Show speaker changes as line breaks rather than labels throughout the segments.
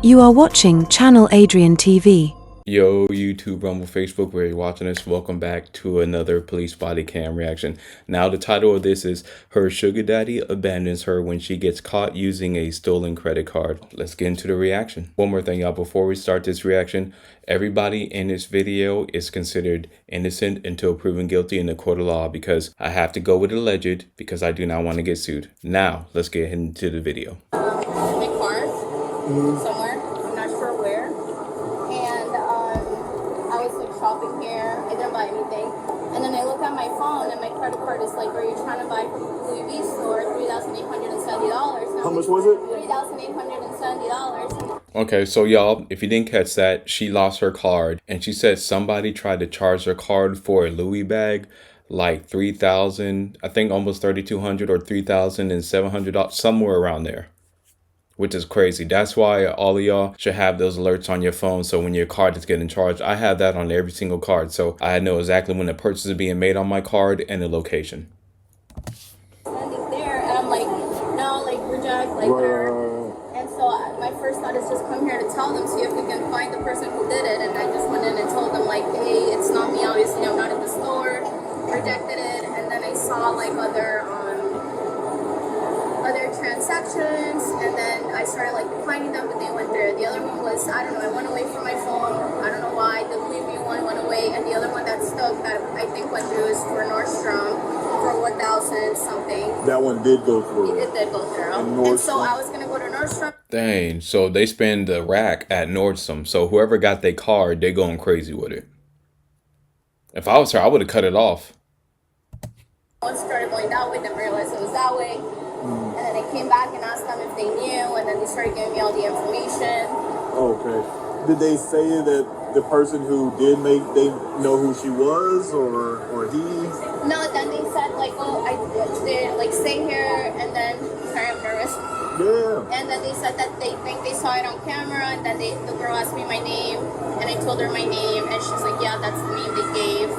You are watching Channel Adrian TV.
Yo, YouTube, Rumble, Facebook, where you're watching this, welcome back to another police body cam reaction. Now, the title of this is Her Sugar Daddy Abandons Her When She Gets Caught Using a Stolen Credit Card. Let's get into the reaction. One more thing, y'all, before we start this reaction, everybody in this video is considered innocent until proven guilty in the court of law because I have to go with alleged because I do not want to get sued. Now, let's get into the video.
In my car, somewhere, I'm not sure where, and I was like shopping here. I didn't buy anything, and then I look at my phone, and my credit card is like, "Are you trying to buy from Louis V store $3,870?"
How much was it?
$3,870.
Okay, so y'all, if you didn't catch that, she lost her card and she said somebody tried to charge her card for a Louis bag, like 3,000, I think almost 3,200 or $3,700, somewhere around there, which is crazy. That's why all of y'all should have those alerts on your phone. So when your card is getting charged, I have that on every single card. So I know exactly when the purchase is being made on my card and the location.
Standing there, and I'm like, no, like reject, like whatever. And so my first thought is just come here to tell them, see if we can find the person who did it. And I just went in and told them like, hey, it's not me. Obviously, I'm not at the store. Rejected it, and then I saw like other transactions, and then I started like declining them, but they went there. The other one was, I don't know, I went away from my phone. I don't know why. The Louis V one went away, and the other one that stuck that I think went through is for Nordstrom for 1,000 something.
That one did go through.
It did go through. And so I was gonna go to Nordstrom.
Dang, so they spend the rack at Nordstrom. So whoever got their card, they going crazy with it. If I was her, I would have cut it off.
One started going that way, then realized it was that way. And then I came back and asked them if they knew, and then they started giving me all the information.
Okay. Did they say that the person who did they know who she was, or he?
No, then they said like, oh, I did like stay here, and then sorry, I'm nervous.
Yeah.
And then they said that they think they saw it on camera, and then the girl asked me my name, and I told her my name, and she's like, yeah, that's the name they gave.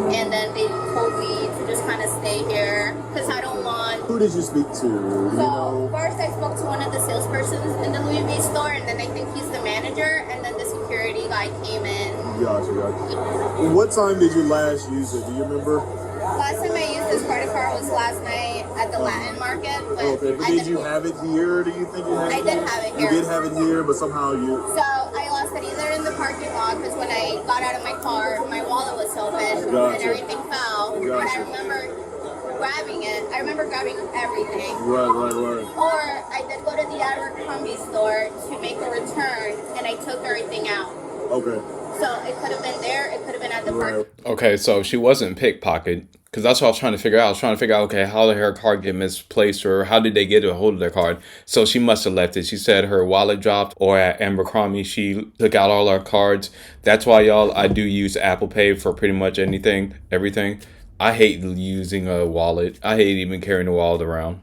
And then they told me to just kind of stay here because I don't want.
Who did you speak to?
So first I spoke to one of the salespersons in the Louis V store, and then I think he's the manager, and then the security guy came in.
Gotcha. What time did you last use it? Do you remember?
Last time I used this credit card was last night at the Latin market. But
Okay, but did you have it here? Do you think you had it?
I did have it here.
You did have it here, but somehow you.
So I lost it either in the parking lot because when I got out of my car, my wallet was open and everything fell. And I remember grabbing it. I remember grabbing everything.
Right.
Or I did go to the Abercrombie store to make a return, and I took everything out.
Okay.
So it could have been there. It could have been at the park.
Okay, so she wasn't pickpocket. Because that's what I was trying to figure out. I was trying to figure out, okay, how did her card get misplaced, or how did they get a hold of their card? So she must have left it. She said her wallet dropped, or at Abercrombie, she took out all our cards. That's why, y'all, I do use Apple Pay for pretty much everything. I hate using a wallet. I hate even carrying a wallet around.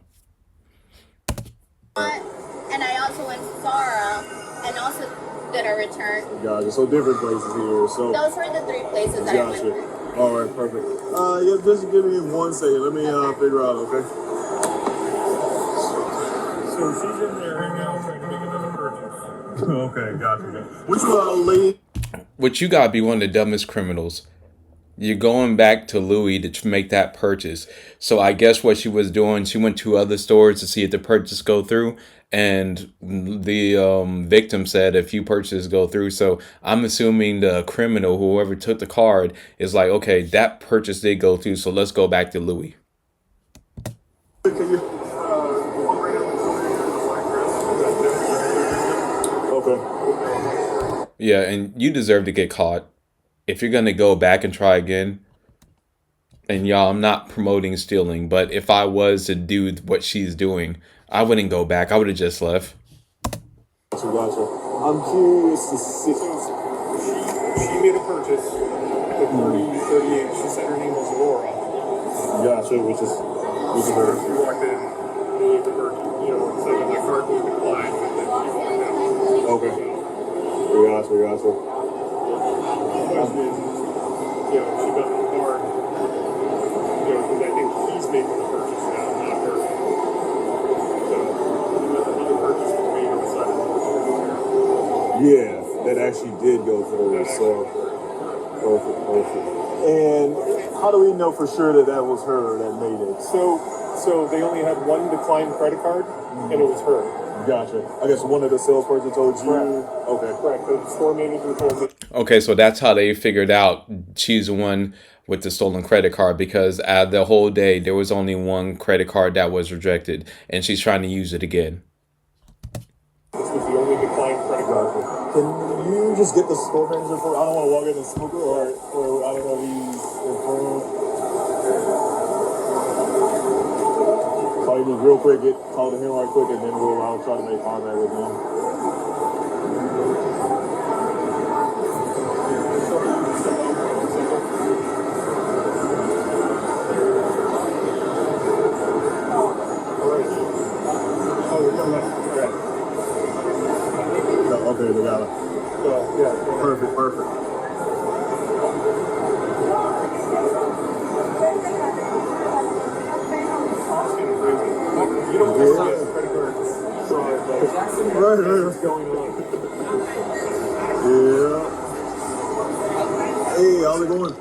And I also went to Zara and also did a return.
Gotcha. So different places here. So
those were the 3 places that I went to.
All right, perfect. Yeah, just give me 1 second. Let me figure out, okay?
So she's in there right now trying to make another purchase.
Okay, gotcha. Which lady?
Which you gotta be one of the dumbest criminals. You're going back to Louis to make that purchase. So I guess what she was doing, she went to other stores to see if the purchase go through. And the victim said a few purchases go through. So I'm assuming the criminal, whoever took the card, is like, okay, that purchase did go through. So let's go back to Louis.
Okay.
Yeah, and you deserve to get caught. If you're going to go back and try again, and y'all, I'm not promoting stealing, but if I was to do what she's doing, I wouldn't go back. I would have just left.
Gotcha. I'm curious to see.
She made a purchase at 38. She said her name was Laura.
Gotcha, which is her.
She walked in, they gave the purchase, and said that my card was declined, and then she walked out.
Okay. Gotcha.
Question is, she got the card, because I think he's making the purchase now, not her. So, the other purchase was made on the side of the
that she did go through. So, perfect. And how do we know for sure that that was her that made it?
So they only had one declined credit card, and it was her.
Gotcha. I guess one of the salesperson told you.
Correct.
Okay.
Correct. The store manager told me.
Okay, so that's how they figured out she's the one with the stolen credit card, because out of the whole day, there was only one credit card that was rejected, and she's trying to use it again.
This was the only declined credit card.
Can you just get the store manager for? I don't want to walk in and smoke it, or I don't know if he's informed. Call you real quick. Call to him right quick, and then I'll try to make contact with him. Okay, they got it.
Yeah.
Perfect.
You don't have to credit cards.
Right.
What's going on?
Yeah. Hey, how's it going?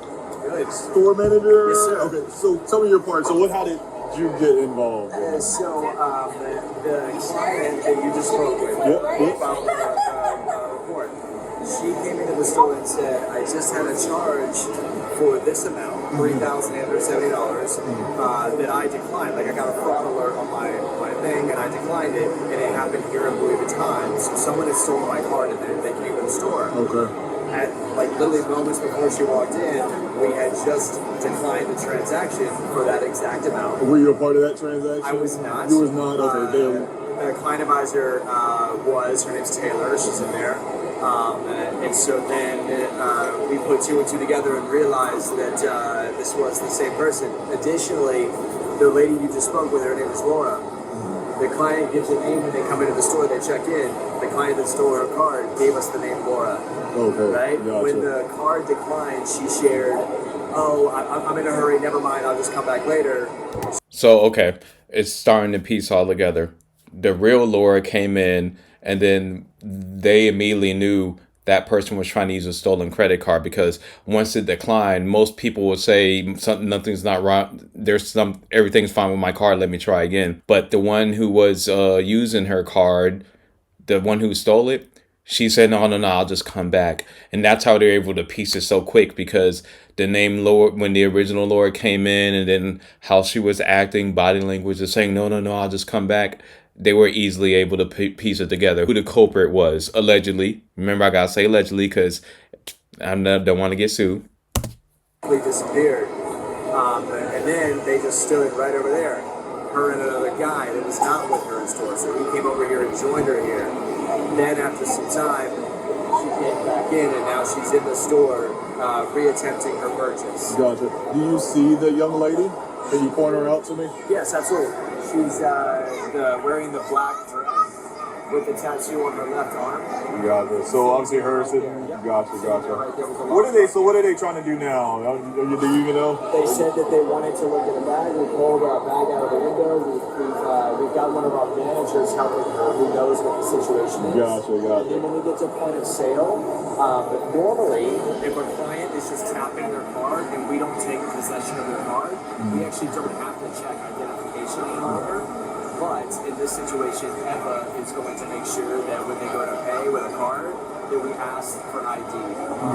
Good.
Store manager?
Yes, sir.
Okay, so tell me your part. So how did you get involved?
The client that you just spoke with
Yep.
about the report, she came into the store and said, I just had a charge for this amount, $3,870, that I declined. Like I got a fraud alert on my thing and I declined it, and it happened here in Louis Vuitton. So someone had stolen my card and they came to the store.
Okay.
At like literally moments before she walked in, we had just declined the transaction for that exact amount.
Were you a part of that transaction?
I was not.
You was not? Okay, damn.
The client advisor was, her name's Taylor, she's in there. And so then we put two and two together and realized that this was the same person. Additionally, the lady you just spoke with, her name is Laura. The client gives a name when they come into the store, they check in. The client that stole her card gave us the name Laura.
Okay.
Right?
Gotcha.
When the card declined, she shared, I'm in a hurry, never mind, I'll just come back later.
So, okay, it's starting to piece all together. The real Laura came in, and then they immediately knew that person was trying to use a stolen credit card, because once it declined, most people would say nothing's not wrong. Everything's fine with my card. Let me try again. But the one who was using her card, the one who stole it, she said, no, I'll just come back. And that's how they're able to piece it so quick, because the name Laura, when the original Laura came in, and then how she was acting, body language, is saying, no, I'll just come back. They were easily able to piece it together. Who the culprit was, allegedly. Remember, I gotta say allegedly, because I don't want to get sued.
They disappeared. And then they just stood right over there. Her and another guy that was not with her in store. So he came over here and joined her here. Then after some time, she came back in, and now she's in the store reattempting her purchase.
Gotcha. Do you see the young lady? Can you point her out to me?
Yes, absolutely. She's wearing the black dress with the tattoo on her left arm.
Gotcha. So obviously her sitting. Gotcha. What are they trying to do now? Do you even know?
They said that they wanted to look at a bag. We pulled our bag out of the window. We've got one of our managers helping her who knows what the situation is.
Gotcha.
And then when we get to point of sale, normally if a client is just tapping their card and we don't take possession of their card, we actually don't have to check identification any longer. But in this situation, Eva is going to make sure that when they go to pay with a card, that we ask for ID.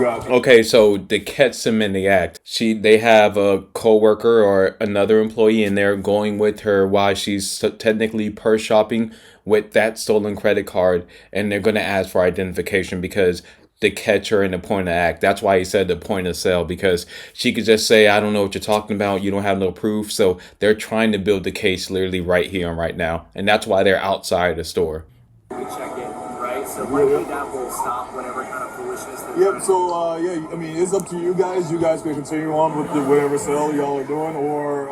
Gotcha.
Okay, so to catch them in the act, they have a coworker or another employee in there going with her while she's technically purse shopping with that stolen credit card, and they're going to ask for identification, because to catch her in the point of act. That's why he said the point of sale, because she could just say, I don't know what you're talking about. You don't have no proof. So they're trying to build the case literally right here and right now. And that's why they're outside the store.
We check in, right? So likely that will stop whatever kind of foolishness they're
Yep.
doing.
So I mean, it's up to you guys. You guys can continue on with whatever sale y'all are doing, or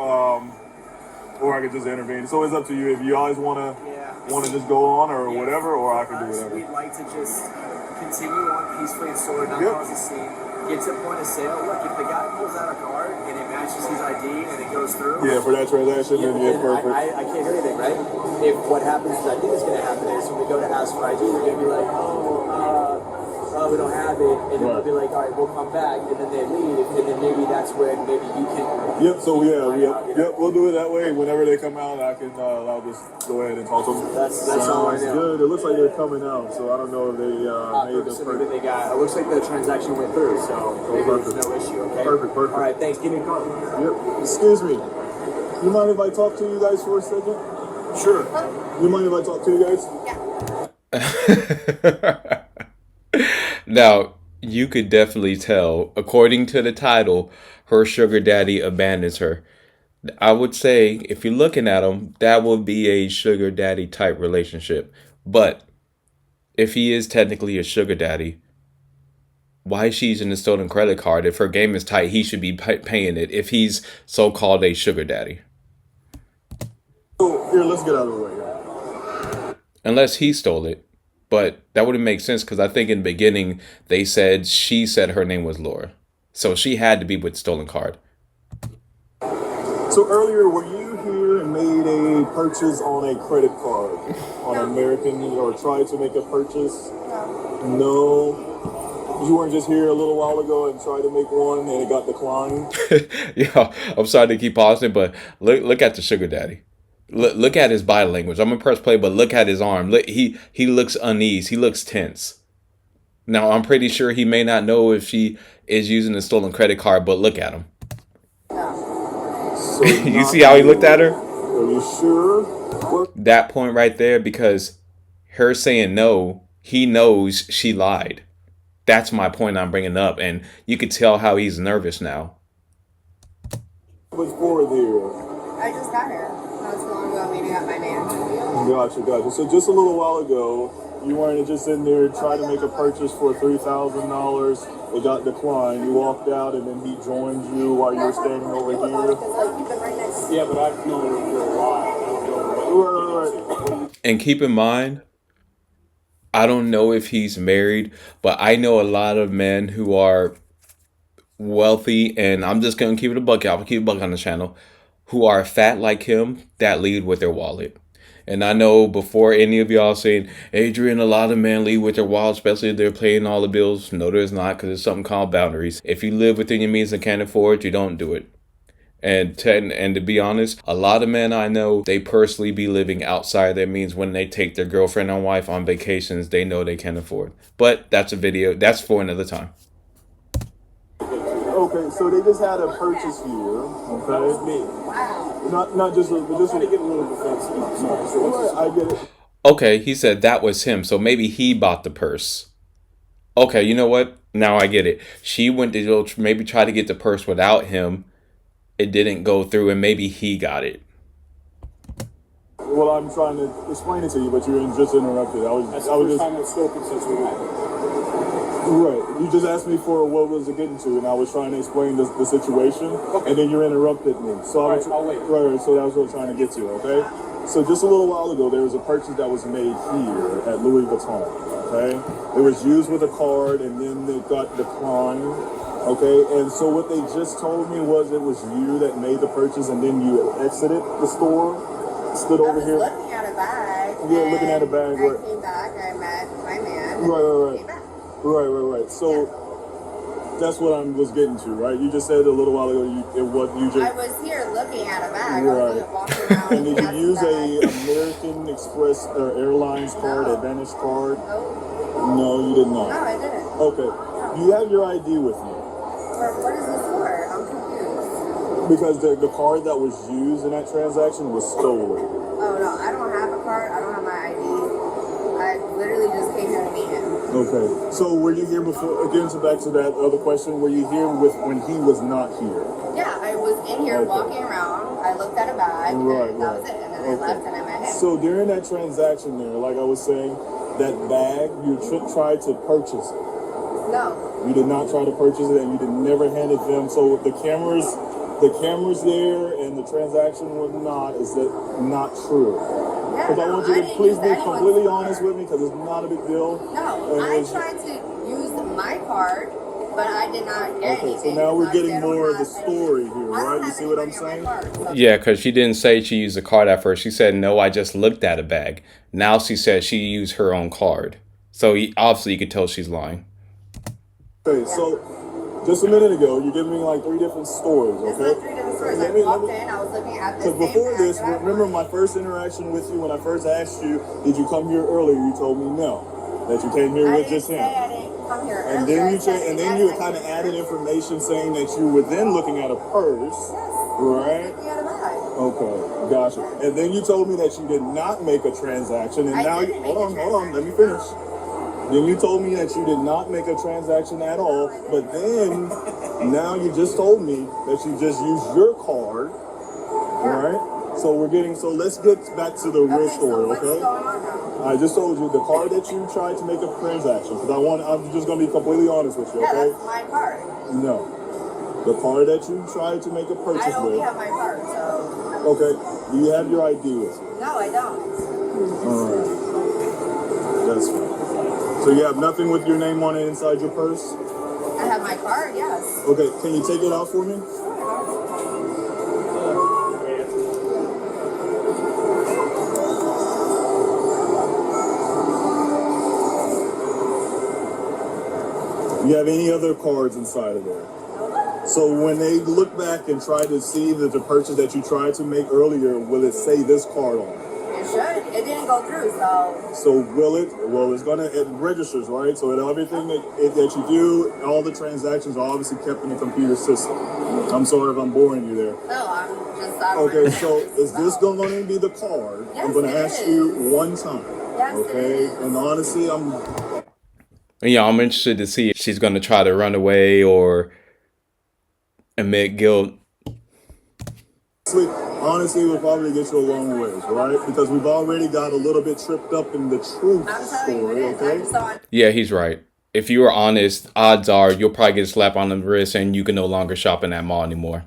I could just intervene. So it's up to you if you guys want to just go on or whatever, or I can do whatever.
We'd like to just continue on peacefully in store, not cause a scene. Get to point of sale. Look, if the guy pulls out a card and it matches his ID and it goes through.
Yeah, for that transaction, then perfect.
I can't hear anything, right? If what happens is, I think is going to happen is when we go to ask for ID, we're going to be like, oh, we don't have it, and then they'll be like, all right, we'll come back, and then they leave, and then maybe that's when maybe you can.
Yep. So we'll do it that way. Whenever they come out, I'll just go ahead and talk to them.
That's all I know.
Good. It looks like they're coming out, so I don't know if they made the
So maybe they got. It looks like the transaction went through, so maybe there's no issue. Okay.
Perfect.
All right. Thanks. Give me a call.
Yep. Excuse me. You mind if I talk to you guys for a second?
Sure.
You mind if I talk to you guys?
Now, you could definitely tell, according to the title, her sugar daddy abandons her. I would say, if you're looking at him, that would be a sugar daddy type relationship. But if he is technically a sugar daddy, why is she using a stolen credit card? If her game is tight, he should be paying it if he's so-called a sugar daddy.
So, here, let's get out of the way.
Unless he stole it. But that wouldn't make sense because I think in the beginning she said her name was Laura. So she had to be with stolen card.
So earlier, were you here and made a purchase on a credit card on American, or tried to make a purchase? No. You weren't just here a little while ago and tried to make one and it got declined?
Yeah, I'm sorry to keep pausing, but look at the sugar daddy. Look at his body language. I'm gonna press play, but look at his arm. Look, he looks uneasy. He looks tense. Now, I'm pretty sure he may not know if she is using a stolen credit card, but look at him.
So
You see how he looked at her?
Are you sure?
That point right there, because her saying no, he knows she lied. That's my point I'm bringing up, and you could tell how he's nervous now.
Before there.
I just got here. Not too long ago, meeting at my man.
Gotcha. So just a little while ago, you weren't just in there trying to make a purchase for $3,000. It got declined. You walked out, and then he joined you while you were standing over here.
Yeah, but I've known him for a while.
Right.
And keep in mind, I don't know if he's married, but I know a lot of men who are wealthy, and I'm just going to keep it a buck out. I'll keep it a buck on the channel, who are fat like him that lead with their wallet. And I know before any of y'all saying, Adrian, a lot of men lead with their wallet, especially if they're paying all the bills. No, there's not, because there's something called boundaries. If you live within your means and can't afford, you don't do it. And to be honest, a lot of men I know, they personally be living outside their means when they take their girlfriend and wife on vacations they know they can't afford. But that's a video. That's for another time.
Okay, so they just had a purchase here. Okay.
That was me.
Not just
I'm trying to get a little defensive. I'm sorry. So let's just,
I get it.
Okay, he said that was him. So maybe he bought the purse. Okay, you know what? Now I get it. She went to go maybe try to get the purse without him. It didn't go through, and maybe he got it.
Well, I'm trying to explain it to you, but you just interrupted.
that's the first time I've spoken since we met.
Right. You just asked me for what was it getting to, and I was trying to explain the situation, and then you interrupted me. So
I'll wait.
Right. So that was what I was trying to get to. Okay. So just a little while ago, there was a purchase that was made here at Louis Vuitton. Okay. It was used with a card, and then it got declined. Okay, and so what they just told me was it was you that made the purchase, and then you exited the store, stood over here.
Looking at a bag.
Yeah, looking at a bag.
I came back. I met my man.
Right. So that's what I was getting to, right? You just said a little while ago
I was here looking at a bag.
Right.
I wasn't walking around.
And did you use a American Express or Airlines card, Advantage card? No, you did not.
No, I didn't.
Okay. Do you have your ID with you?
What is this for? I'm confused.
Because the card that was used in that transaction was stolen.
Oh no, I don't have a card. I don't have my ID. I literally just came here to meet him.
Okay. So were you here before? Again, so back to that other question. Were you here when he was not here?
Yeah, I was in here walking around. I looked at a bag, and that was it. And then I left, and I met him.
So during that transaction there, like I was saying, that bag, you tried to purchase it.
No.
You did not try to purchase it, and you never handed them. So the cameras there, and the transaction was not. Is that not true? Because I want you to please be completely honest with me, because it's not a big deal.
No, I tried to use my card, but I did not get anything.
Okay, so now we're getting more of the story here, right? You see what I'm saying?
Yeah, because she didn't say she used a card at first. She said, no, I just looked at a bag. Now she said she used her own card. So obviously you could tell she's lying.
Okay, so just a minute ago, you gave me like 3 different stories,
It's
okay?
not 3 different stores.
Let
I
me-
walked in, I was looking at the
Because
same
before
bag
this,
that I
remember
wanted.
my first interaction with you when I first asked you, did you come here earlier? You told me no, that you came here
I
with
didn't
just
say
him.
I didn't come here
And
earlier.
then you
I said
and
I
then you
added-
kind of added information saying that you were then looking at a purse, right?
Looking at a bag.
Okay, gotcha. And then you told me that you did not make a transaction, and
I
now
didn't make a
hold on, let me finish. Then you told me that you did not make a transaction at all, but then now you just told me that you just used your card, right? So let's get back to the real
Okay, so
story,
what's
okay?
going on now?
I just told you the card that you tried to make a transaction, because I'm just gonna be completely honest with you,
Yeah,
okay?
that's my card.
No. The card that you tried to make a
I
purchase
only
with.
have my card, so
Okay. Do you have your ID with you?
no, I don't.
Alright. That's fine. So you have nothing with your name on it inside your purse?
I have my card, yes.
Okay, can you take it out for me? You have any other cards inside of there? So when they look back and try to see that the purchase that you tried to make earlier, will it say this card on it?
It should. It didn't go through, so
So will it? Well, it registers, right? So everything that you do, all the transactions are obviously kept in the computer system. I'm sorry if I'm boring you there.
no, I'm just out of
Okay,
my
so
business,
is this going to be the card?
Yes,
I'm going to
it
ask
is.
you one time.
Yes, it
Okay,
is.
and honestly, I'm
Yeah, I'm interested to see if she's going to try to run away or admit guilt.
honestly we'll probably get you a long ways, right? Because we've already got a little bit tripped up in the truth
I'm telling you,
story.
it is. I
Okay.
just don't.
Yeah, he's right. If you are honest, odds are you'll probably get a slap on the wrist and you can no longer shop in that mall anymore.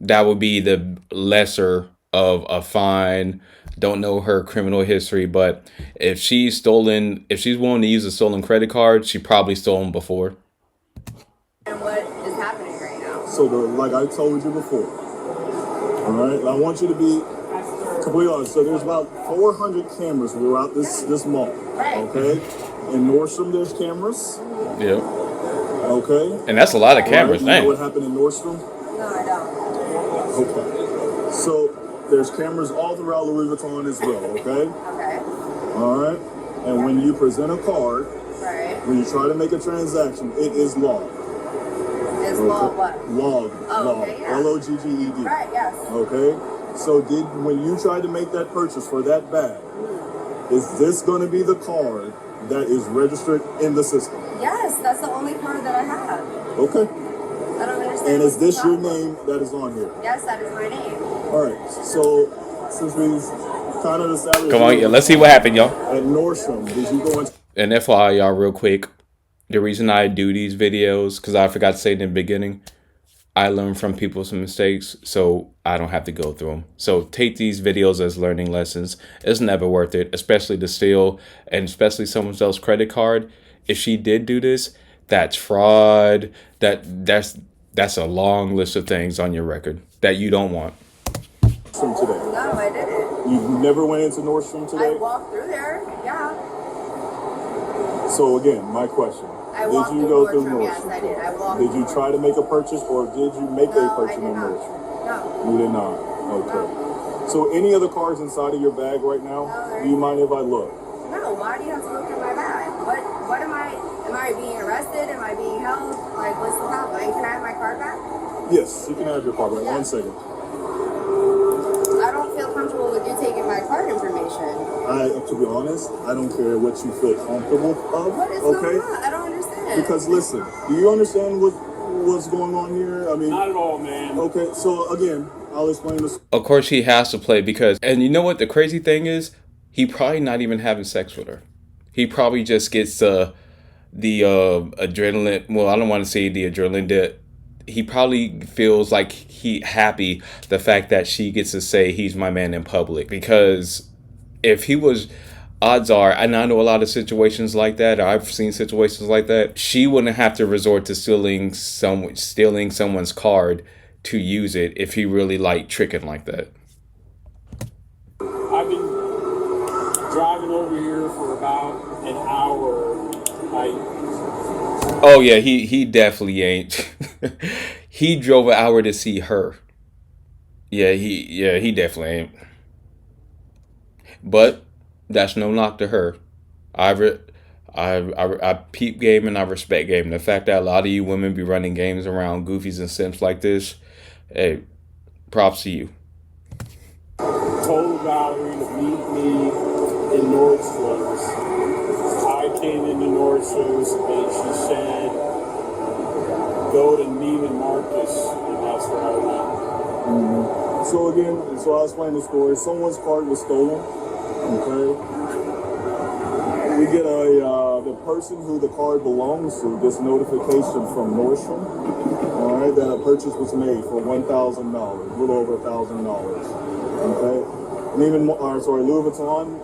That would be the lesser of a fine. Don't know her criminal history, but if she's willing to use a stolen credit card, she probably stolen before.
And what is happening right now?
So like I told you before, all right. I want you to be completely honest. So there's about 400 cameras throughout this mall.
Right.
Okay. In Nordstrom, there's cameras.
Yeah,
Okay.
and that's a lot of cameras.
Right? You know what
Dang.
happened in Nordstrom?
No, I don't.
Okay. So there's cameras all throughout Louis Vuitton as well. Okay.
Okay.
All right. And when you present a card,
Right.
when you try to make a transaction, it is logged.
It's law what?
Logged.
Oh,
Logged.
okay, yeah.
L-O-G-G-E-D.
Right. Yes.
Okay. So when you tried to make that purchase for that bag, is this going to be the card that is registered in the system?
Yes, that's the only card that I have.
Okay.
I don't understand.
And is
what's the
this your
problem.
name that is on here?
Yes, that is my name.
All right. So since we kind of established.
Come on, yeah, let's see what happened, y'all.
At Nordstrom, did you go into?
And FYI, y'all, real quick, the reason I do these videos, because I forgot to say it in the beginning, I learn from people's mistakes, so I don't have to go through them. So take these videos as learning lessons. It's never worth it, especially to steal, and especially someone else's credit card. If she did do this, that's fraud. That's a long list of things on your record that you don't want.
Nordstrom today?
No, I didn't.
You never went into Nordstrom
I
today?
walked through there. Yeah.
So again, my question.
I
Did
walked
you
through
go through
Nordstrom. Yes, I did. I walked.
Did you try to make a purchase or did you make a
No, I
purchase
did
in
not.
Nordstrom?
No.
You did not. Okay. So any other cards inside of your bag right now?
No,
Do you mind if I look?
No. Why do you have to look at my bag? What am I? Am I being arrested? Am I being held? Like, what's the problem? And can I have my card back?
Yes, you can have your card back.
Yeah.
1 second.
I don't feel comfortable with you taking my card information.
To be honest, I don't care what you feel comfortable of.
What is
Okay?
going on? I don't understand.
Because listen, do you understand what's going on here? I mean,
Not at all, man.
okay. So again, I'll explain this.
Of course, he has to play because, and you know what the crazy thing is? He probably not even having sex with her. He probably just gets the adrenaline. Well, I don't want to say the adrenaline. He probably feels like he happy the fact that she gets to say he's my man in public. Because if he was, odds are, and I know a lot of situations like that, or I've seen situations like that, she wouldn't have to resort to stealing someone's card to use it if he really liked tricking like that.
I've been driving over here for about an hour.
Oh yeah, he definitely ain't. He drove an hour to see her. Yeah, he definitely ain't. But that's no knock to her. I re- I peep game and I respect game. The fact that a lot of you women be running games around goofies and simps like this, hey, props to you.
Told Valerie to meet me in Nordstrom's. I came into Nordstrom's and she said, go to Neiman Marcus, and that's where I went.
So again, so I'll explain the story. Someone's card was stolen. Okay. We get the person who the card belongs to gets notification from Nordstrom. All right, that a purchase was made for $1,000, a little over $1,000. Okay. And even Louis Vuitton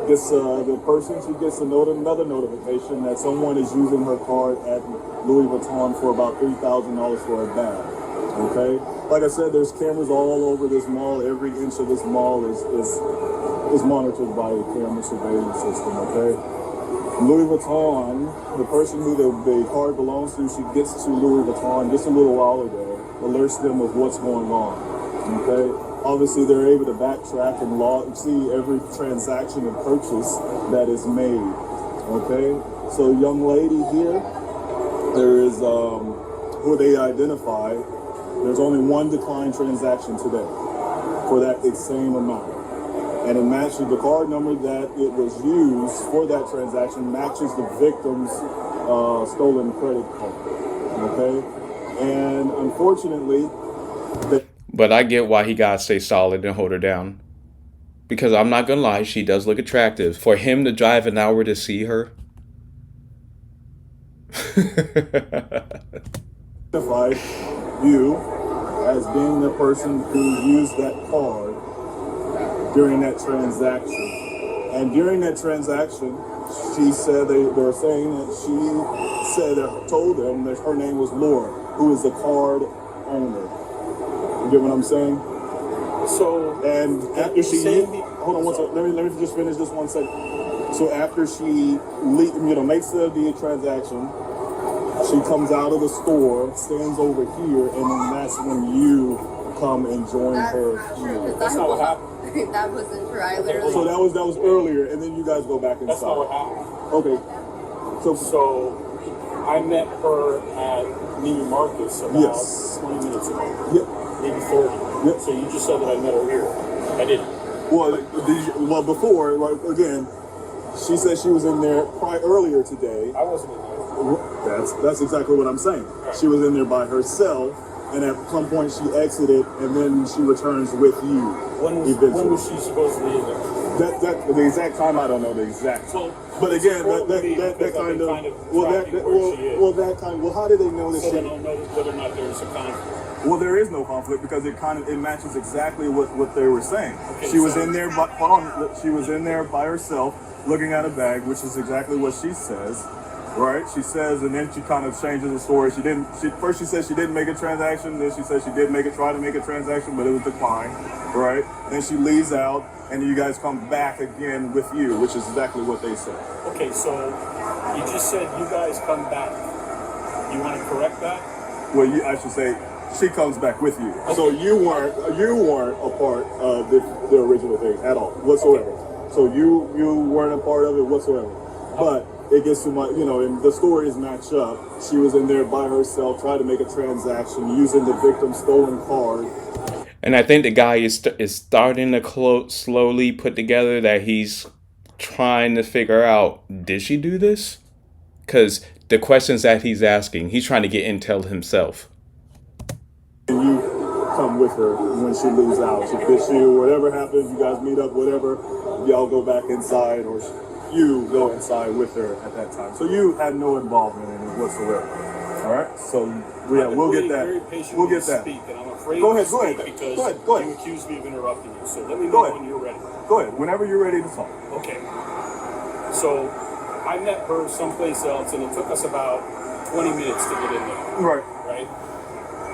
gets the person, she gets another notification that someone is using her card at Louis Vuitton for about $3,000 for a bag. Okay. Like I said, there's cameras all over this mall. Every inch of this mall is monitored by a camera surveillance system. Okay. Louis Vuitton, the person who the card belongs to, she gets to Louis Vuitton just a little while ago, alerts them of what's going on. Okay. Obviously, they're able to backtrack and see every transaction and purchase that is made. Okay, so young lady here, there is who they identify. There's only one declined transaction today for that same amount, and it matches the card number that it was used for that transaction matches the victim's stolen credit card. Okay, and unfortunately,
But I get why he gotta stay solid and hold her down. Because I'm not gonna lie, she does look attractive. For him to drive an hour to see her.
identify you as being the person who used that card during that transaction. And during that transaction, she said they were saying that she said told them that her name was Laura, who is the card owner. You get what I'm saying?
So,
And after she hold on one second. Let me just finish this 1 second. So after she makes the transaction, she comes out of the store, stands over here, and then that's when you come and join her here.
that's not what happened.
That wasn't true. I literally.
So that was earlier, and then you guys go back inside.
That's not what happened.
Okay.
So I met her at Neiman Marcus about 20 minutes ago.
Yep.
Maybe 30.
Yep.
So you just said that I met her here. I didn't.
Well, before, like, again, she said she was in there earlier today.
I wasn't in there.
That's exactly what I'm saying. She was in there by herself, and at some point she exited, and then she returns with you.
When was she supposed to be in there?
The exact time, I don't know the exact. But again, how do they know that
So
she?
they don't know whether or not there's a conflict.
Well, there is no conflict because it matches exactly what they were saying.
Okay,
She was in there, she was in there by herself, looking at a bag, which is exactly what she says, right? She says, and then she kind of changes the story. First she said she didn't make a transaction, then she said she did try to make a transaction, but it was declined, right? Then she leaves out, and you guys come back again with you, which is exactly what they said.
Okay, so you just said you guys come back. You want to correct that?
Well, I should say she comes back with you. So you weren't a part of the original thing at all whatsoever. So you weren't a part of it whatsoever. But it gets to and the stories match up. She was in there by herself, trying to make a transaction using the victim's stolen card.
And I think the guy is starting to slowly put together that he's trying to figure out, did she do this? Because the questions that he's asking, he's trying to get intel himself.
And you come with her when she leaves out. She fits you, whatever happens, you guys meet up, whatever, y'all go back inside, or you go inside with her at that time. So you had no involvement in it whatsoever. All right? So we'll get that. We'll get that. Go ahead.
You accused me of interrupting you, so let me know when you're ready.
Go ahead, whenever you're ready to talk.
Okay. So I met her someplace else, and it took us about 20 minutes to get in there.
Right.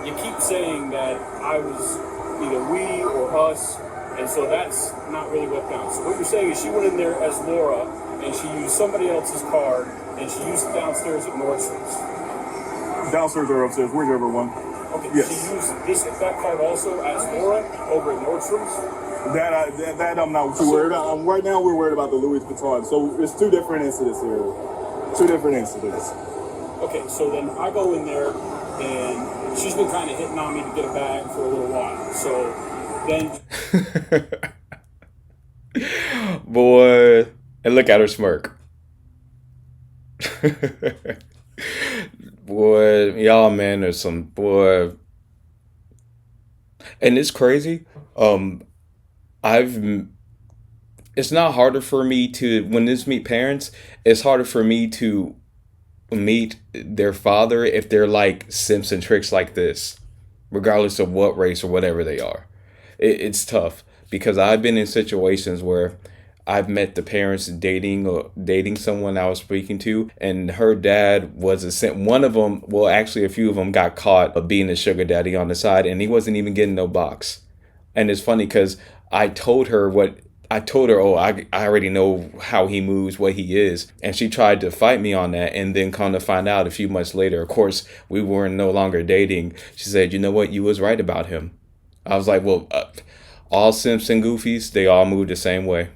You keep saying that I was either we or us, and so that's not really what counts. So what you're saying is she went in there as Laura, and she used somebody else's card, and she used it downstairs at Nordstrom's.
Downstairs or upstairs, whichever one.
Okay,
Yes.
she used that card also as Laura over at Nordstrom's?
That I'm not too worried about. Right now we're worried about the Louis Vuitton. So it's two different incidents here. Two different incidents.
Okay, so then I go in there, and she's been kind of hitting on me to get a bag for a little while. So then...
Boy, and look at her smirk. Boy, y'all, man, there's some, boy. And it's crazy. It's not harder for me to, when this meet parents, it's harder for me to meet their father if they're like Simpson tricks like this, regardless of what race or whatever they are. It's tough because I've been in situations where I've met the parents dating someone I was speaking to, and her dad was one of them. Well, actually, a few of them got caught being a sugar daddy on the side, and he wasn't even getting no box. And it's funny because I told her, oh, I already know how he moves, what he is. And she tried to fight me on that. And then come to find out a few months later, of course, we were no longer dating. She said, you know what? You was right about him. I was like, well, all Simpson goofies, they all move the same way.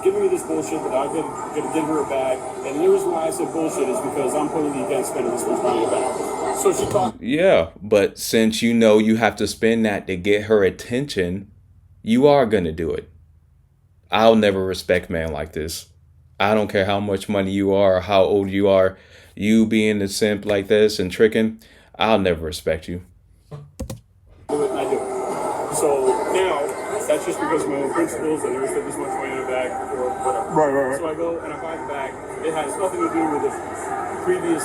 Giving me this bullshit that I'm gonna give her a bag. And the reason why I said bullshit is because I'm totally against spending this much money in a bag. So she talked.
Yeah, but since you know you have to spend that to get her attention, you are going to do it. I'll never respect man like this. I don't care how much money you are or how old you are. You being a simp like this and tricking, I'll never respect you.
Do it, I do it. So now, that's just because of my own principles. I never spent this much money in a bag or whatever.
Right.
So I go and I buy the bag. It has nothing to do with the previous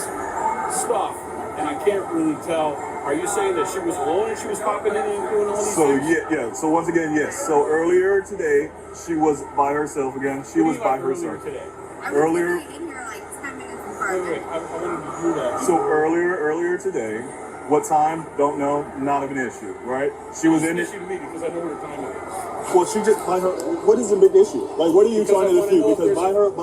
stuff. And I can't really tell. Are you saying that she was alone and she was popping in and doing all these things?
Yeah. So once again, yes. So earlier today, she was by herself again. She was by herself.
Today?
Earlier.
in here like 10 minutes before.
Wait. I wanted to do that.
So earlier today, what time? Don't know. Not of an issue, right? She was in it.
It's an issue to me because I know what the time is.
Well, she just by her. What is the big issue? Like, what are you trying to dispute? Because by her own,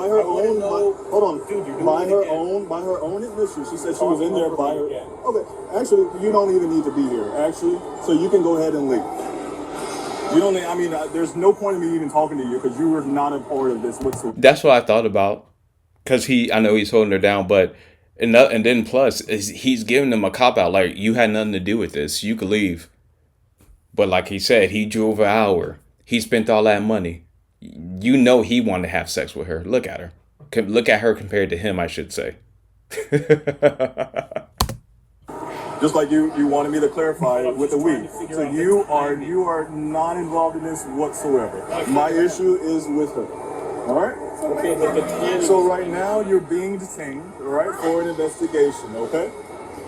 by her own admission, she said she was in there by her. Okay, actually, you don't even need to be here. Actually, so you can go ahead and leave. You don't. I mean, there's no point in me even talking to you because you were not a part of this whatsoever.
That's what I thought about, because I know he's holding her down, but and then plus he's giving them a cop out, like you had nothing to do with this. You could leave. But like he said, he drove an hour. He spent all that money. You know he wanted to have sex with her. Look at her. Look at her compared to him, I should say.
Just like you wanted me to clarify with the week. So you are not involved in this whatsoever. My issue is with her. All right?
Okay, but
so right now you're being detained, all right, for an investigation, okay?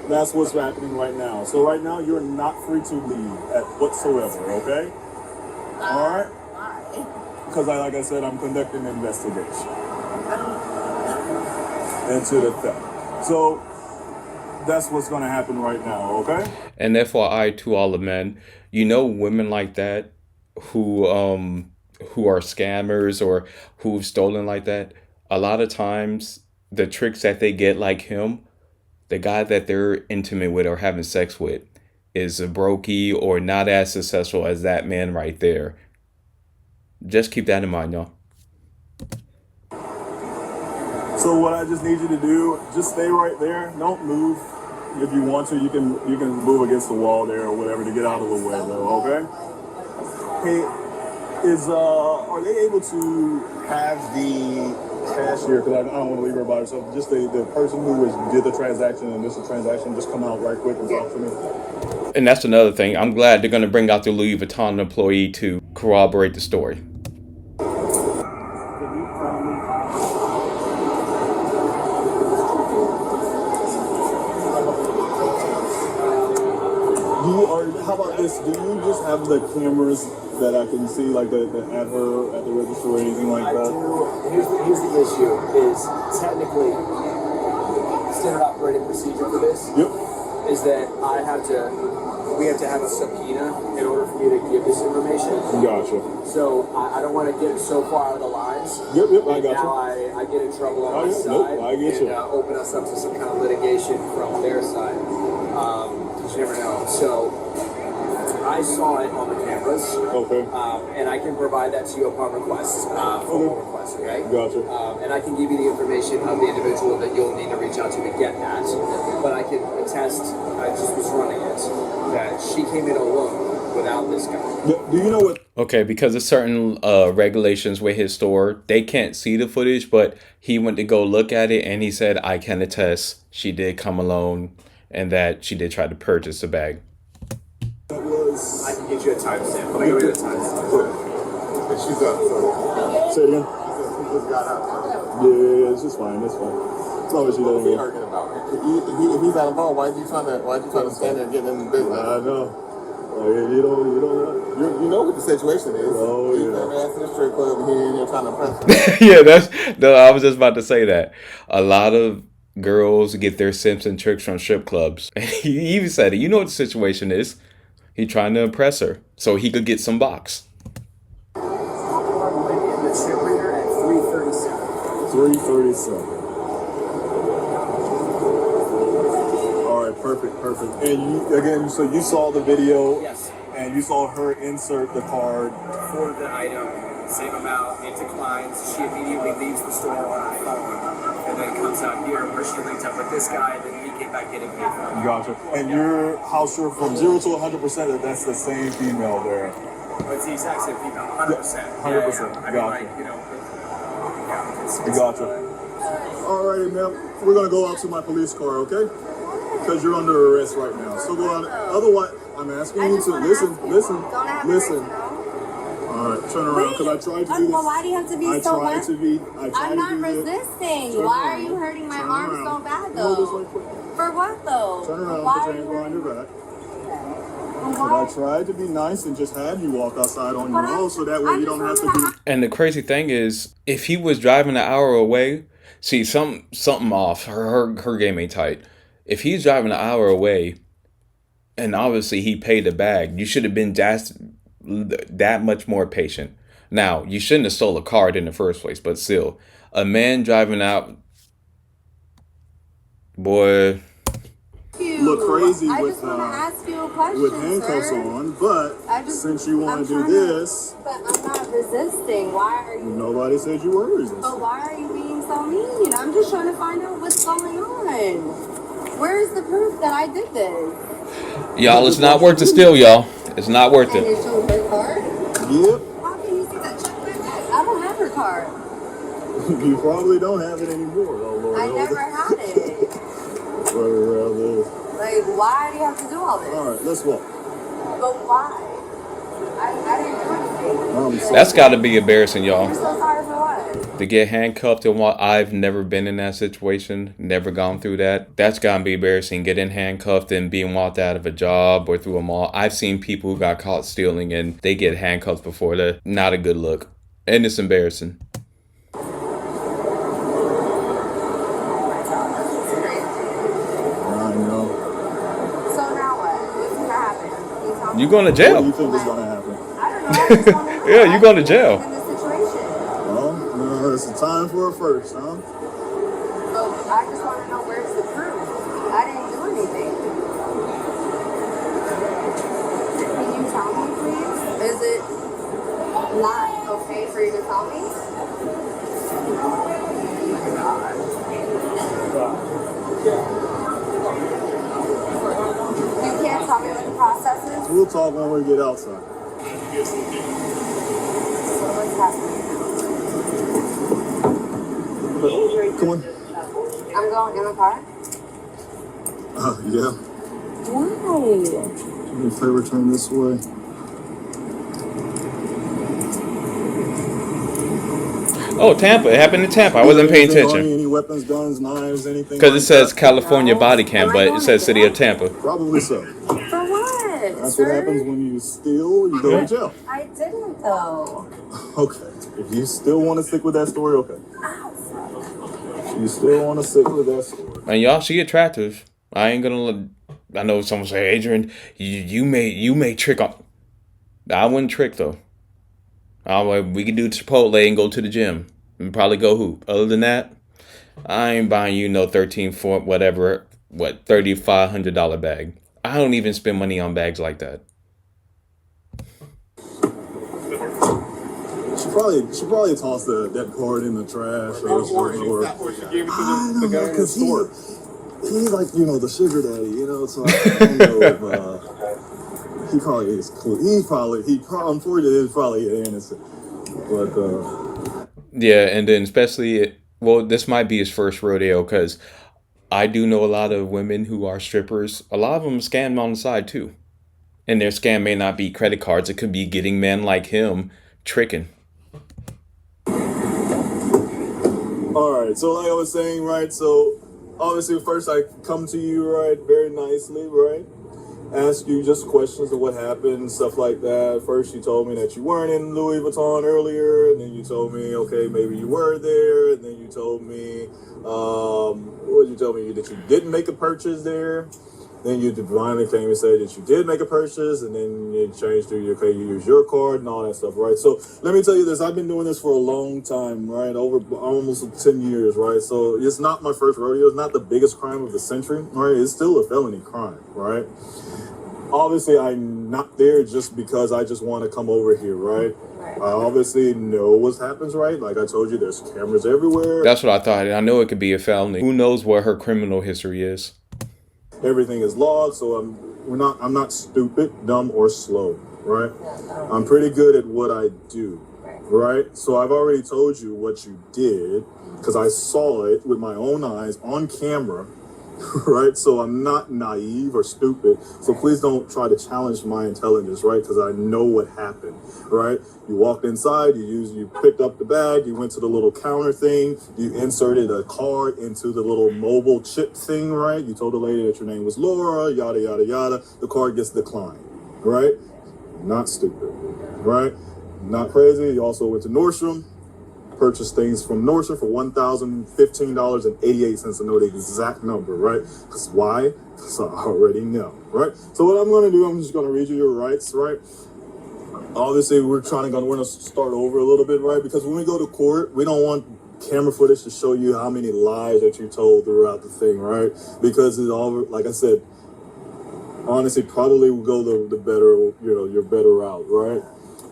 That's what's happening right now. So right now you're not free to leave at whatsoever, okay? All right?
Why?
Because like I said, I'm conducting an investigation into the theft. So that's what's going to happen right now, okay?
And FYI to all the men, you know, women like that who are scammers or who've stolen like that, a lot of times the tricks that they get, like him, the guy that they're intimate with or having sex with is a brokey or not as successful as that man right there. Just keep that in mind, y'all.
So what I just need you to do, just stay right there. Don't move. If you want to, you can move against the wall there or whatever to get out of the way, though. Okay. Hey, are they able to have the cashier? Because I don't want to leave her by herself. Just the person who did the transaction and this transaction, just come out right quick and talk to me.
And that's another thing. I'm glad they're going to bring out the Louis Vuitton employee to corroborate the story.
How about this? Do you just have the cameras that I can see, like at the register or anything like that?
I do. Here's the issue: is technically standard operating procedure for this.
Yep.
Is that we we have to have a subpoena in order for me to give this information.
Gotcha.
So I don't want to get so far out of the lines.
Yep, I got you.
Now I get in trouble on
Oh,
my
yeah,
side
nope, I get
and
you.
open us up to some kind of litigation from their side. You never know. So I saw it on the cameras.
Okay.
And I can provide that to you upon request, formal request, okay?
Gotcha.
And I can give you the information of the individual that you'll need to reach out to get that. But I can attest, I just was running it, that she came in alone without this guy.
Do you know what?
Okay, because of certain regulations with his store, they can't see the footage, but he went to go look at it and he said, I can attest she did come alone and that she did try to purchase the bag.
That was.
I can get you a timestamp. Let me give you a timestamp.
She's up. So. Say it again.
She just got up.
Yeah, it's just fine. It's fine. As long as she doesn't get.
If he's out of ball, why are you trying to stand there and get in the business?
I know. You don't.
You know what the situation is.
Oh,
He's
yeah.
an ass in the strip club and he in there trying to press him.
Yeah, no, I was just about to say that. A lot of girls get their Simpson tricks from strip clubs. He even said it. You know what the situation is. He trying to impress her so he could get some box.
The chip reader at 3:37.
3:37. All right, perfect. And you again, so you saw the video.
Yes.
And you saw her insert the card.
For the item, same amount, it declines. She immediately leaves the store on her phone, and then comes out here where she linked up with this guy, and then he came back getting paid for it.
Gotcha. And you're how sure from 0 to 100% that that's the same female there?
It's the exact same female, 100%.
100%.
I mean,
Gotcha.
like, you know,
Gotcha. All right, ma'am. We're gonna go out to my police car, okay? Because you're under arrest right now. So go on. Otherwise, I'm asking you to listen. All right, turn around because I tried to do this.
Well, why do you have to be so bad? I'm not
to do this.
resisting.
Turn
Why are
around.
you hurting my
Turn
arm
around.
so bad,
Hold this
though?
way quick.
For what, though?
Turn around,
Why
put
are
your
you
hands behind your
hurting?
back. I tried to be nice and just have you walk outside on your own so that way you don't have to be.
And the crazy thing is, if he was driving an hour away, see, something off. Her game ain't tight. If he's driving an hour away, and obviously he paid the bag, you should have been that much more patient. Now, you shouldn't have stole a card in the first place, but still, a man driving out, boy.
Look crazy
I
with
just want to ask you a question,
with handcuffs
sir.
on, but since you want to do this,
But I'm not resisting. Why are you?
nobody said you were resisting.
But why are you being so mean? I'm just trying to find out what's going on. Where's the proof that I did this?
Y'all, it's not worth it still, y'all. It's not worth
And
it.
it showed her card?
Yep.
How can you see that check my bag? I don't have her card.
You probably don't have it anymore. Oh, Lord.
I never had it. Like, why do you have to do all this?
All right, let's walk.
But why? I didn't do anything.
That's got to be embarrassing, y'all.
You're so sorry for what?
To get handcuffed and what? I've never been in that situation, never gone through that. That's gotta be embarrassing. Getting handcuffed and being walked out of a job or through a mall. I've seen people who got caught stealing and they get handcuffed before that. Not a good look. And it's embarrassing.
I know.
So now what? What's gonna happen? Can you tell me?
You going to
What do you
jail.
think is gonna happen?
I don't know. I just wanna know.
Yeah, you going to jail.
In this situation.
Well, no, it's a time for a first, huh?
So I just want to know where's the proof. I didn't do anything. Can you tell me, please? Is it not okay for you to tell me? You can't tell me what the process is?
We'll talk when we get outside.
So what's happening?
Come on.
I'm going in the car?
Yeah.
Why?
Do me a favor, turn this way.
Oh, Tampa. It happened in Tampa. I wasn't paying
Anything on you?
attention.
Any weapons, guns, knives, anything?
Because
like
it says
that?
California body cam, but it says city of Tampa.
Probably so.
For what?
That's
sir?
what happens when you steal, you go to jail.
I didn't though.
Okay. If you still want to stick with that story, okay. You still want to stick with that story.
And y'all, she attractive. I ain't gonna I know someone say, Adrian, you may trick on. I wouldn't trick though. We could do Chipotle and go to the gym and probably go hoop. Other than that, I ain't buying you no 3,500 bag. I don't even spend money on bags like that.
She probably tossed that card in the trash or
She gave it to
I
the
don't
guy
know,
in the
because
store.
he's like, the sugar daddy, so I don't know if he probably is cool. Unfortunately is probably innocent. But
Yeah, and then especially, this might be his first rodeo because I do know a lot of women who are strippers. A lot of them scam on the side too. And their scam may not be credit cards. It could be getting men like him tricking.
all right, so like I was saying, right, so obviously first I come to you, right, very nicely, right, ask you just questions of what happened, stuff like that. First you told me that you weren't in Louis Vuitton earlier, and then you told me, okay, maybe you were there, and then you told me, what did you tell me, that you didn't make a purchase there. Then you finally came and said that you did make a purchase, and then you changed to, okay, you use your card and all that stuff, right? So let me tell you this. I've been doing this for a long time, right? Over almost 10 years, right? So it's not my first rodeo. It's not the biggest crime of the century, right? It's still a felony crime, right? Obviously, I'm not there just because I just want to come over here, right? I obviously know what happens, right? Like I told you, there's cameras everywhere.
That's what I thought. I know it could be a felony. Who knows what her criminal history is?
Everything is logged, so I'm not stupid, dumb, or slow, right? I'm pretty good at what I do, right? So I've already told you what you did because I saw it with my own eyes on camera, right? So I'm not naive or stupid. So please don't try to challenge my intelligence, right? Because I know what happened, right? You walked inside, you picked up the bag, you went to the little counter thing, you inserted a card into the little mobile chip thing, right? You told the lady that your name was Laura, yada, yada, yada. The card gets declined, right? Not stupid, right? Not crazy. You also went to Nordstrom, purchased things from Nordstrom for $1,015.88. I know the exact number, right? Because why? Because I already know, right? So what I'm going to do, I'm just going to read you your rights, right? Obviously, we're going to start over a little bit, right? Because when we go to court, we don't want camera footage to show you how many lies that you told throughout the thing, right? Because it's all, like I said, honestly, probably will go the better, your better route, right?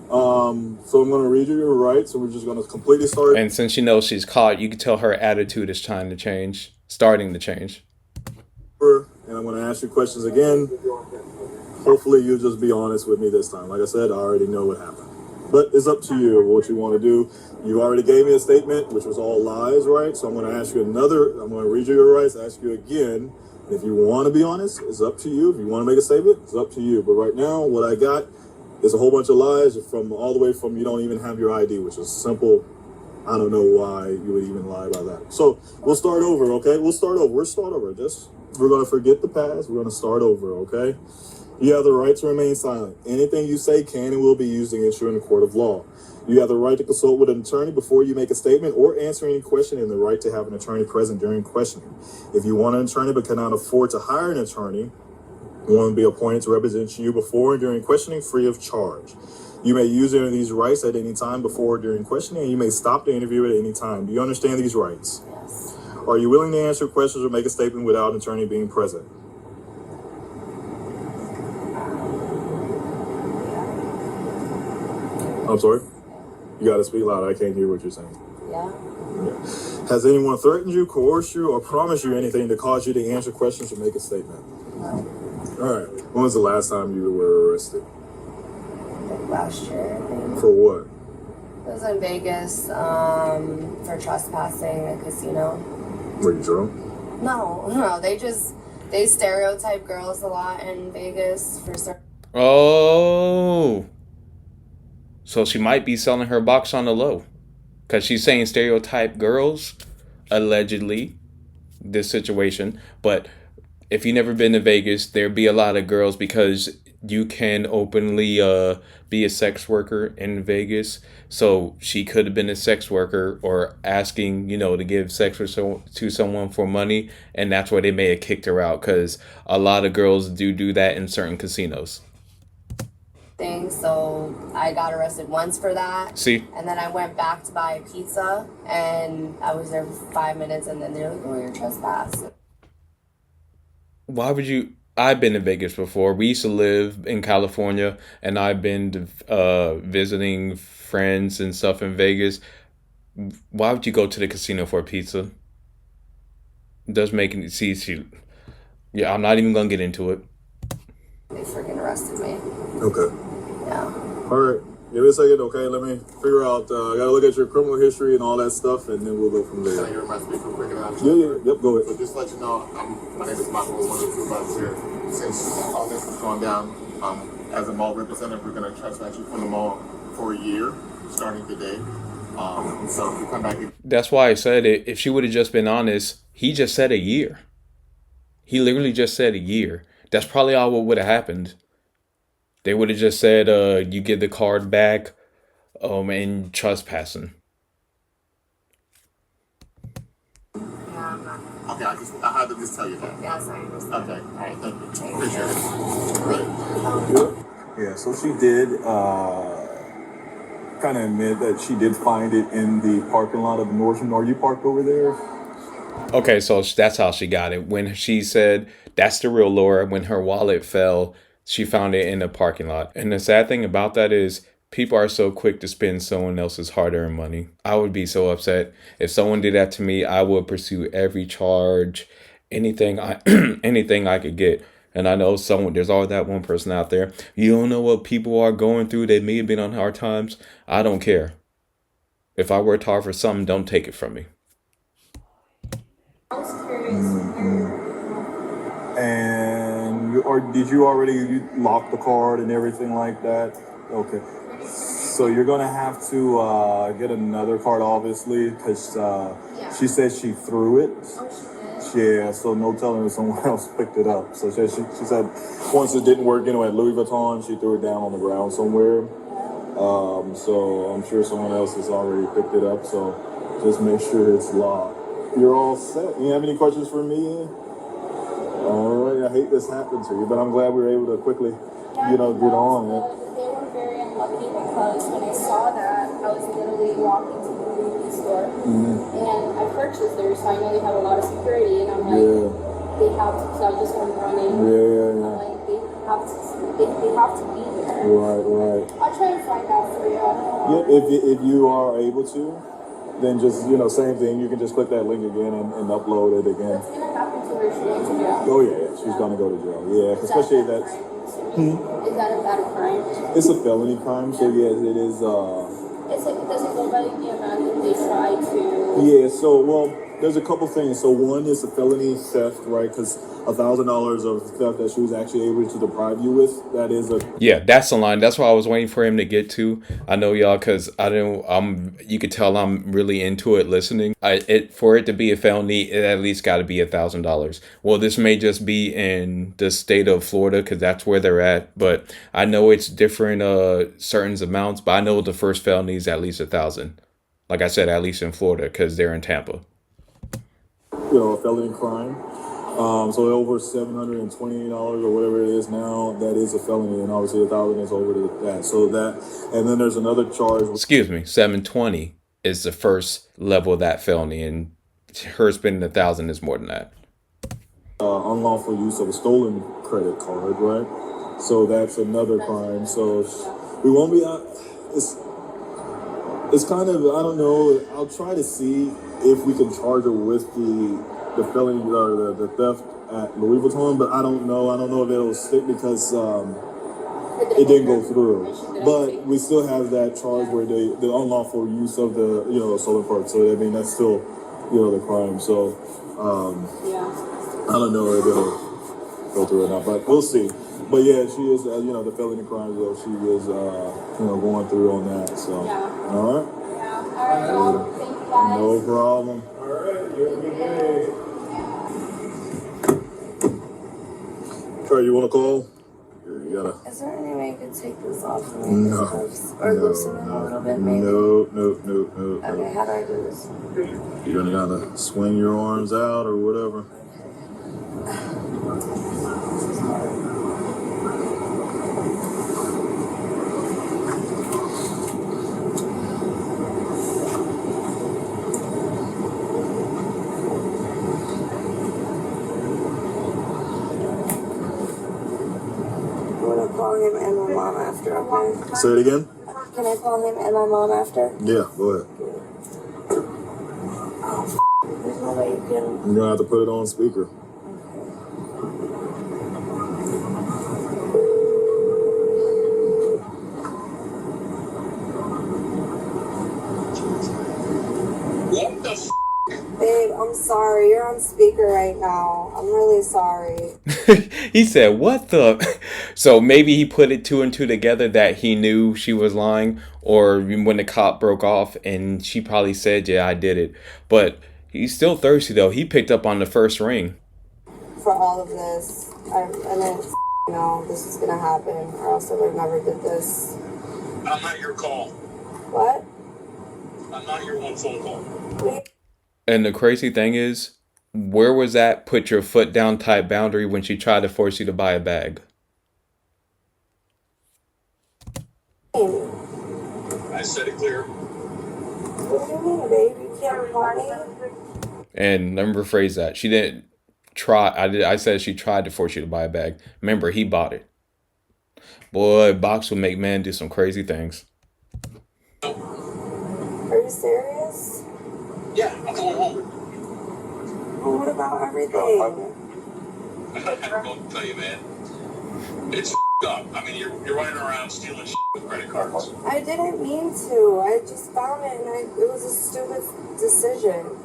So I'm going to read you your rights, so we're just going to completely start.
And since you know she's caught, you can tell her attitude is starting to change.
And I'm going to ask you questions again. Hopefully you'll just be honest with me this time. Like I said, I already know what happened. But it's up to you what you want to do. You already gave me a statement, which was all lies, right? So I'm going to ask you I'm going to read you your rights, ask you again. If you want to be honest, it's up to you. If you want to make a statement, it's up to you. But right now, what I got is a whole bunch of lies from all the way from you don't even have your ID, which is simple. I don't know why you would even lie about that. So we'll start over, okay? We're start over. We're going to forget the past. We're going to start over, okay? You have the right to remain silent. Anything you say can and will be used against you in a court of law. You have the right to consult with an attorney before you make a statement or answer any question, and the right to have an attorney present during questioning. If you want an attorney but cannot afford to hire an attorney, one will be appointed to represent you before and during questioning free of charge. You may use any of these rights at any time before or during questioning, and you may stop the interview at any time. Do you understand these rights?
Yes.
Are you willing to answer questions or make a statement without an attorney being present? I'm sorry? You gotta speak loud. I can't hear what you're saying.
Yeah.
Has anyone threatened you, coerced you, or promised you anything to cause you to answer questions or make a statement?
No.
All right. When was the last time you were arrested?
Like last year, I think.
For what?
It was in Vegas for trespassing a casino.
Were you drunk?
No. They stereotype girls a lot in Vegas for certain.
Oh. So she might be selling her box on the low. Because she's saying stereotype girls, allegedly, this situation. But if you've never been to Vegas, there'd be a lot of girls because you can openly be a sex worker in Vegas. So she could have been a sex worker or asking, to give sex to someone for money, and that's why they may have kicked her out, because a lot of girls do that in certain casinos.
So I got arrested once for that.
See?
And then I went back to buy a pizza, and I was there for 5 minutes, and then they're like, "Oh, you're trespassing."
Why would you? I've been to Vegas before. We used to live in California, and I've been to visiting friends and stuff in Vegas. Why would you go to the casino for a pizza? It does make it see. Yeah, I'm not even gonna get into it.
They freaking arrested me.
Okay.
Yeah.
All right. Give me a second, okay? Let me figure out. I gotta look at your criminal history and all that stuff, and then we'll go from there.
Can I hear my speaker quick enough?
Yep, go ahead.
So just to let you know, my name is Michael, one of the supervisors here. Since all this is going down, as a mall representative, we're going to trespass you from the mall for a year, starting today. So if you come back...
That's why I said it. If she would have just been honest, he just said a year. He literally just said a year. That's probably all what would have happened. They would have just said, you get the card back, and trespassing.
Okay, I had to just tell you that.
Yes, I understand.
Okay.
All right.
Thank you. Appreciate it. Right.
Yeah, so she did kind of admit that she did find it in the parking lot of the Nordstrom. Are you parked over there?
Okay, so that's how she got it. When she said that's the real Laura, when her wallet fell, she found it in the parking lot. And the sad thing about that is people are so quick to spend someone else's hard-earned money. I would be so upset. If someone did that to me, I would pursue every charge, anything I could get. And I know there's always that one person out there. You don't know what people are going through. They may have been on hard times. I don't care. If I worked hard for something, don't take it from me.
I was curious.
And did you already lock the card and everything like that? Okay. So you're going to have to get another card, obviously, because she said she threw it. Yeah, so no telling if someone else picked it up. So she said once it didn't work anyway at Louis Vuitton, she threw it down on the ground somewhere. So I'm sure someone else has already picked it up. So just make sure it's locked. You're all set. You have any questions for me? All right. I hate this happened to you, but I'm glad we were able to quickly, get on it.
They were very unlucky because when I saw that, I was literally walking to the movie store, and I purchased there, so I know they have a lot of security, and I'm like, they have to, so I just went running. I'm like, they have to be there.
Right.
I'll try and find out for you.
Yeah, if you are able to, then just, same thing. You can just click that link again and upload it again.
What's going to happen to her? She's going to jail.
Oh, yeah. She's going to go to jail. Yeah, especially that's...
Is that a crime?
It's a felony crime, so yes, it is.
Does it go by the amount that they try to?
Yeah, so, there's a couple things. So one is a felony theft, right? Because $1,000 of theft that she was actually able to deprive you with, that is a...
Yeah, that's the line. That's what I was waiting for him to get to. I know y'all, because you could tell I'm really into it listening. For it to be a felony, it at least got to be $1,000. Well, this may just be in the state of Florida because that's where they're at. But I know it's different certain amounts, but I know the first felony is at least $1,000. Like I said, at least in Florida because they're in Tampa.
A felony crime. So over $720 or whatever it is now, that is a felony, and obviously $1,000 is over to that. So and then there's another charge.
Excuse me, 720 is the first level of that felony, and her spending $1,000 is more than that.
Unlawful use of a stolen credit card, right? So that's another crime. So we won't be out. It's kind of, I don't know. I'll try to see if we can charge her with the felony or the theft at Louis Vuitton, but I don't know. I don't know if it'll stick because it didn't go through. But we still have that charge where the unlawful use of the stolen card. So I mean that's still the crime. So I don't know if it'll go through or not, but we'll see. But yeah, she is the felony crimes though. She is going through on that. So all right.
Yeah. All right. Well, thank you guys.
No problem.
All right, you have a good day.
All right, you want to call? You gotta.
Is there any way you could take this off of me?
No.
Or loosen it a little bit, maybe?
No.
Okay, how do I do this?
You're gonna gotta swing your arms out or whatever.
I'm gonna call him and my mom after, okay?
Say it again?
Can I call him and my mom after?
Yeah, go ahead.
There's no way you can.
You're gonna have to put it on speaker.
What the f?
Babe, I'm sorry. You're on speaker right now. I'm really sorry.
He said, what the? So maybe he put it two and two together that he knew she was lying, or when the cop broke off and she probably said, yeah, I did it. But he's still thirsty, though. He picked up on the first ring.
For all of this, I didn't know this was gonna happen, or else I would have never did this.
I'm not your call.
What?
I'm not your one phone call.
Wait.
And the crazy thing is, where was that put your foot down type boundary when she tried to force you to buy a bag?
I said it clear.
What do you mean, babe? You can't call me?
And let me rephrase that. She didn't try. I said she tried to force you to buy a bag. Remember, he bought it. Boy, box will make man do some crazy things.
Are you serious?
Yeah, I'm going home.
Well, what about everything?
I'm going to tell you, man. It's up. I mean, you're running around stealing with credit cards.
I didn't mean to. I just found it, and it was a stupid decision.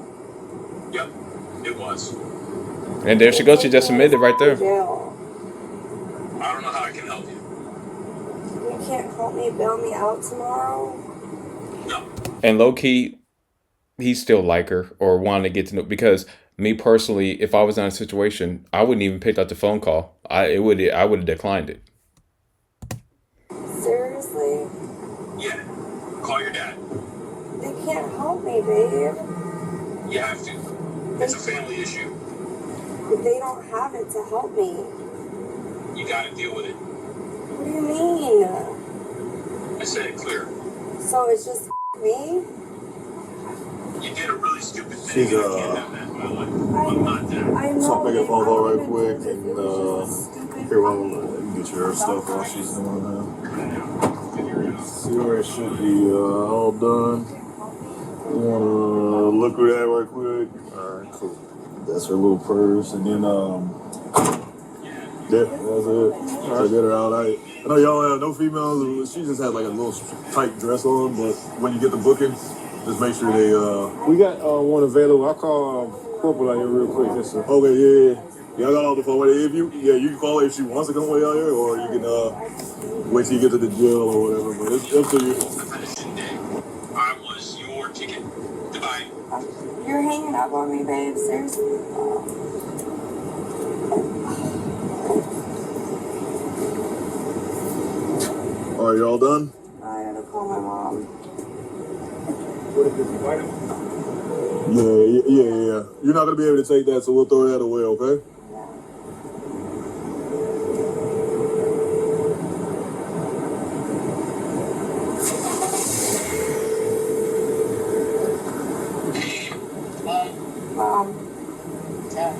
Yep, it was.
And there she goes. She just admitted right there.
Jail.
I don't know how I can help you.
You can't help me bail me out tomorrow?
No.
And low key, he still like her or wanted to get to know, because me personally, if I was in a situation, I wouldn't even pick up the phone call. I would have declined it.
Seriously?
Yeah. Call your dad.
They can't help me, babe.
You have to. It's a family issue.
But they don't have it to help me.
You got to deal with it.
What do you mean?
I said it clear.
So it's just me?
You did a really stupid thing.
She's,
and I can't have that in my life. I'm not there.
I know.
So I'll make a phone call right quick,
It
and
was just a stupid
here, well, you get your stuff while she's doing that. See where it should be all done. You wanna look through that right quick? Alright, cool. That's her little purse, and then yeah, that's it. So get her out. I know y'all have no females. She just has like a little tight dress on, but when you get the booking, just make sure they
We got one available. I'll call Corporal out here real quick. Yes, sir.
okay, yeah. Y'all got all the phone. If you can call her if she wants to come way out here, or you can wait till you get to the jail or whatever. But it's up to you.
I was your ticket. Goodbye.
You're hanging up on me, babe. Seriously?
All right, y'all done?
I gotta call my mom.
Yeah. You're not gonna be able to take that, so we'll throw that away, okay?
Mom. Yeah.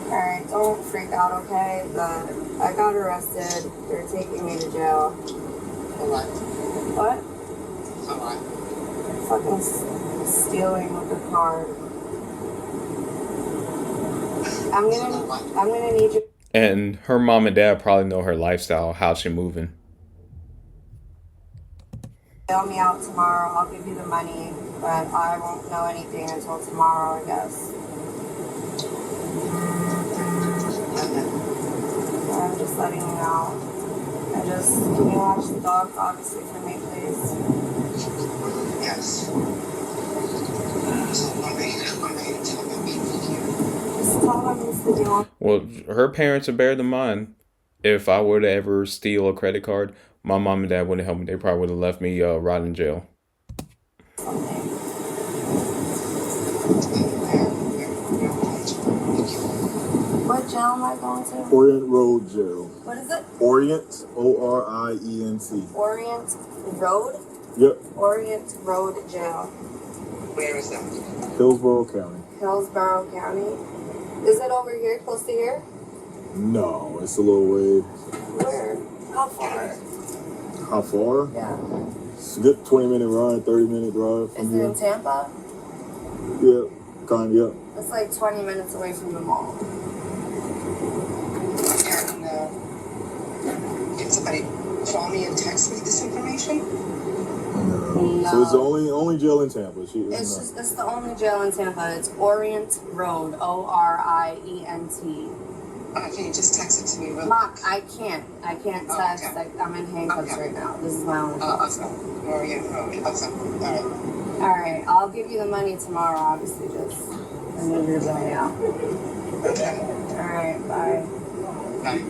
Alright, don't freak out, okay? I got arrested. They're taking me to jail.
What?
What?
What?
Fucking stealing with the card. I'm gonna need you.
And her mom and dad probably know her lifestyle, how she moving.
Bail me out tomorrow. I'll give you the money, but I won't know anything until tomorrow, I guess. I'm just letting you know. Can you watch the dog, obviously, for me, please?
Yes.
Just tell them it's the deal.
Well, her parents are better than mine. If I were to ever steal a credit card, my mom and dad wouldn't help me. They probably would have left me rot in jail.
What jail am I going to?
Orient Road Jail.
What is it?
Orient, O-R-I-E-N-T.
Orient Road?
Yep.
Orient Road Jail.
Where is that?
Hillsborough County.
Hillsborough County. Is it over here, close to here?
No, it's a little way.
Where? How far?
How far?
Yeah.
It's a good 20-minute ride, 30-minute drive from
Is it
here.
in Tampa?
Yeah, kind of, yeah.
It's like 20 minutes away from the mall.
Can somebody call me and text me this information?
No.
So it's the only jail in Tampa.
It's the only jail in Tampa. It's Orient Road, O-R-I-E-N-T.
Can you just text it to me real
Mom, I can't text.
Okay.
I'm in handcuffs right now. This is my only phone.
Awesome. Orient Road. Awesome. All right.
All right, I'll give you the money tomorrow, obviously, just I need your money out.
Okay.
All right, bye.
Bye.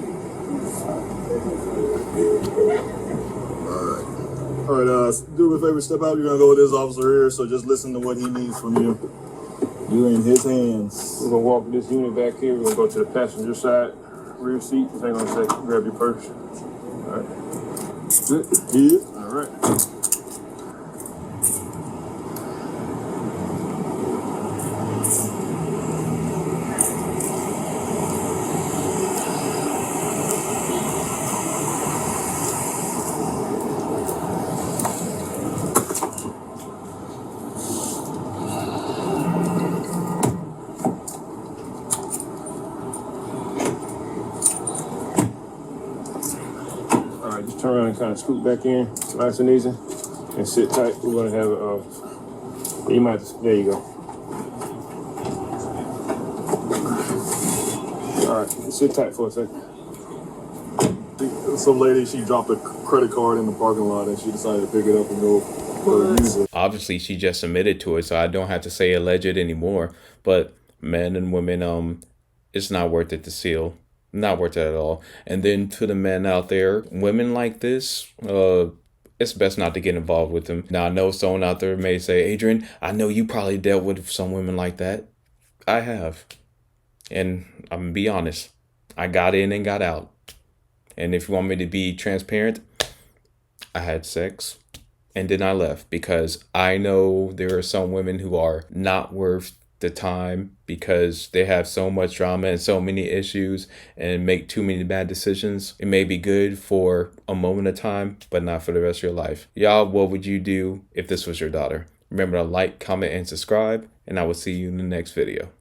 All right, do me a favor, step out. You're gonna go with this officer here, so just listen to what he needs from you. You're in his hands.
We're gonna walk this unit back here. We're gonna go to the passenger side, rear seat. Hang on a second. Grab your purse. All right. Good.
Here.
All right. All right, just turn around and kind of scoot back in, nice and easy, and sit tight. We're gonna have you might have to, there you go. All right, sit tight for a second.
Some lady, she dropped a credit card in the parking lot, and she decided to pick it up and go use it.
Obviously, she just admitted to it, so I don't have to say alleged anymore. But men and women, it's not worth it to steal. Not worth it at all. And then to the men out there, women like this, it's best not to get involved with them. Now, I know someone out there may say, Adrian, I know you probably dealt with some women like that. I have. And I'm going to be honest. I got in and got out. And if you want me to be transparent, I had sex and then I left, because I know there are some women who are not worth the time because they have so much drama and so many issues and make too many bad decisions. It may be good for a moment of time, but not for the rest of your life. Y'all, what would you do if this was your daughter? Remember to like, comment, and subscribe, and I will see you in the next video.